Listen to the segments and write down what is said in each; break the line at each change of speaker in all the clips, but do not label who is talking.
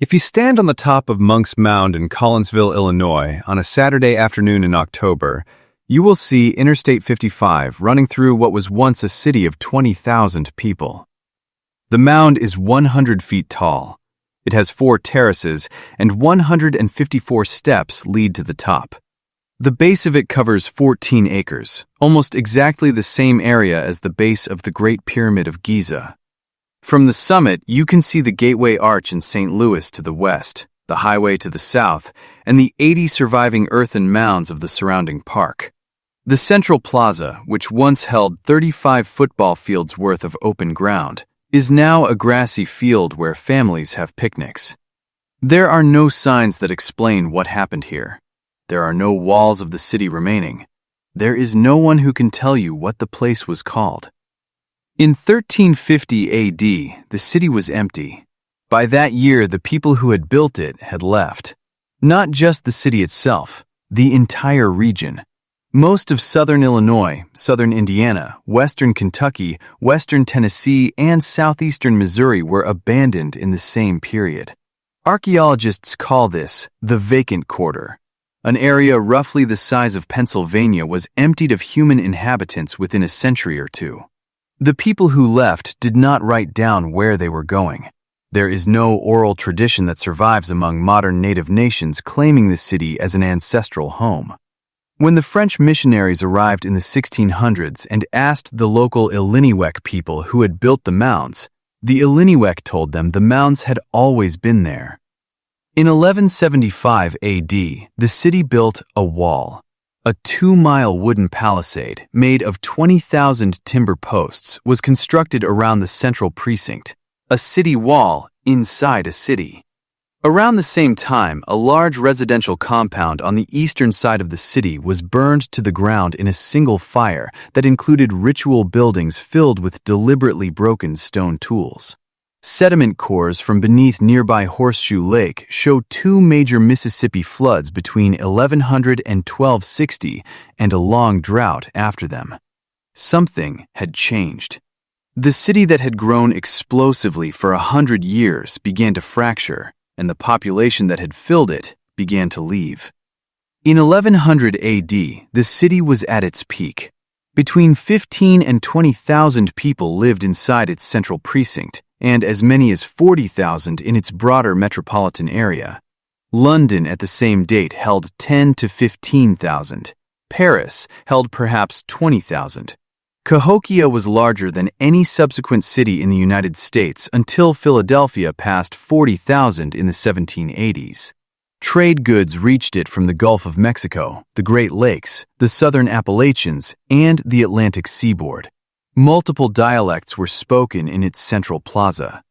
If you stand on the top of Monk's Mound in Collinsville, Illinois, on a Saturday afternoon in October, you will see Interstate 55 running through what was once a city of 20,000 people. The mound is 100 feet tall. It has 4 terraces, and 154 steps lead to the top. The base of it covers 14 acres, almost exactly the same area as the base of the Great Pyramid of Giza. From the summit, you can see the Gateway Arch in St. Louis to the west, the highway to the south, and the 80 surviving earthen mounds of the surrounding park. The Central Plaza, which once held 35 football fields worth of open ground, is now a grassy field where families have picnics. There are no signs that explain what happened here. There are no walls of the city remaining. There is no one who can tell you what the place was called. In 1350 AD, the city was empty. By that year, the people who had built it had left. Not just the city itself, the entire region. Most of southern Illinois, southern Indiana, western Kentucky, western Tennessee, and southeastern Missouri were abandoned in the same period. Archaeologists call this the vacant quarter. An area roughly the size of Pennsylvania was emptied of human inhabitants within a century or two. The people who left did not write down where they were going. There is no oral tradition that survives among modern native nations claiming the city as an ancestral home. When the French missionaries arrived in the 1600s and asked the local Illiniwek people who had built the mounds, the Illiniwek told them the mounds had always been there. In 1175 AD, the city built a wall. A 2-mile wooden palisade made of 20,000 timber posts was constructed around the central precinct, a city wall inside a city. Around the same time, a large residential compound on the eastern side of the city was burned to the ground in a single fire that included ritual buildings filled with deliberately broken stone tools. Sediment cores from beneath nearby Horseshoe Lake show 2 major Mississippi floods between 1100 and 1260 and a long drought after them. Something had changed. The city that had grown explosively for 100 years began to fracture, and the population that had filled it began to leave. In 1100 AD, the city was at its peak. Between 15 and 20,000 people lived inside its central precinct, and as many as 40,000 in its broader metropolitan area. London at the same date held 10 to 15,000. Paris held perhaps 20,000. Cahokia was larger than any subsequent city in the United States until Philadelphia passed 40,000 in the 1780s. Trade goods reached it from the Gulf of Mexico, the Great Lakes, the Southern Appalachians, and the Atlantic seaboard. Multiple dialects were spoken in its central plaza.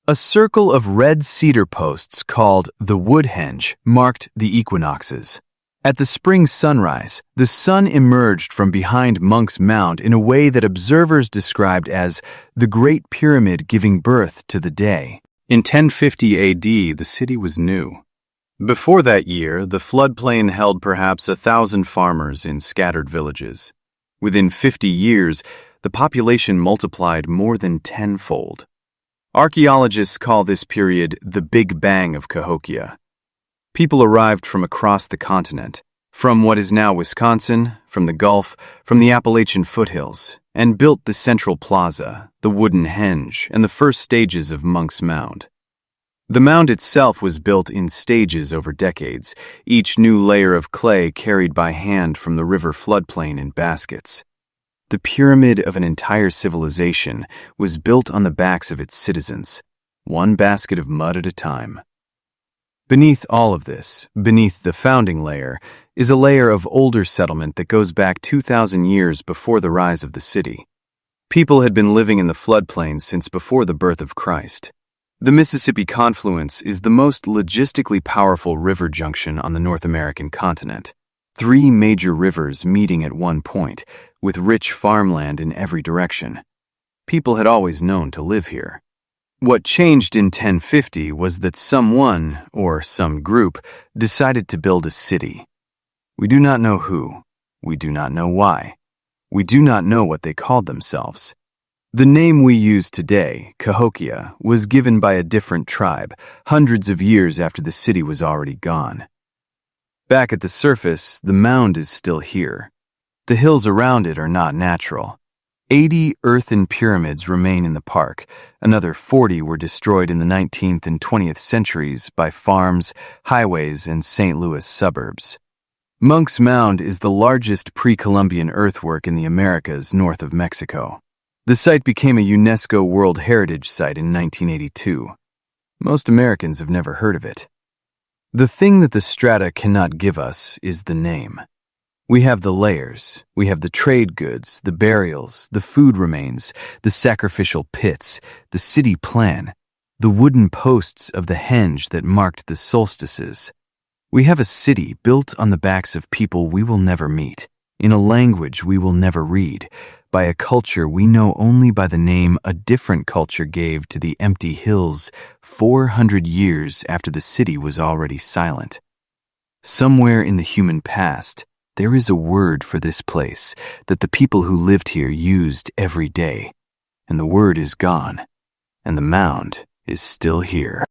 A circle of red cedar posts called the Woodhenge marked the equinoxes. At the spring sunrise, the sun emerged from behind Monk's Mound in a way that observers described as the Great Pyramid giving birth to the day. In 1050 AD, the city was new. Before that year, the floodplain held perhaps 1,000 farmers in scattered villages. Within 50 years, the population multiplied more than tenfold. Archaeologists call this period the Big Bang of Cahokia. People arrived from across the continent, from what is now Wisconsin, from the Gulf, from the Appalachian foothills, and built the central plaza, the wooden henge, and the first stages of Monk's Mound. The mound itself was built in stages over decades, each new layer of clay carried by hand from the river floodplain in baskets. The pyramid of an entire civilization was built on the backs of its citizens, one basket of mud at a time. Beneath all of this, beneath the founding layer, is a layer of older settlement that goes back 2,000 years before the rise of the city. People had been living in the floodplains since before the birth of Christ. The Mississippi confluence is the most logistically powerful river junction on the North American continent. 3 major rivers meeting at one point, with rich farmland in every direction. People had always known to live here. What changed in 1050 was that someone, or some group, decided to build a city. We do not know who. We do not know why. We do not know what they called themselves. The name we use today, Cahokia, was given by a different tribe, hundreds of years after the city was already gone. Back at the surface, the mound is still here. The hills around it are not natural. 80 earthen pyramids remain in the park. Another 40 were destroyed in the 19th and 20th centuries by farms, highways, and St. Louis suburbs. Monk's Mound is the largest pre-Columbian earthwork in the Americas north of Mexico. The site became a UNESCO World Heritage Site in 1982. Most Americans have never heard of it. The thing that the strata cannot give us is the name. We have the layers, we have the trade goods, the burials, the food remains, the sacrificial pits, the city plan, the wooden posts of the henge that marked the solstices. We have a city built on the backs of people we will never meet, in a language we will never read, by a culture we know only by the name a different culture gave to the empty hills 400 years after the city was already silent. Somewhere in the human past, there is a word for this place that the people who lived here used every day, and the word is gone, and the mound is still here.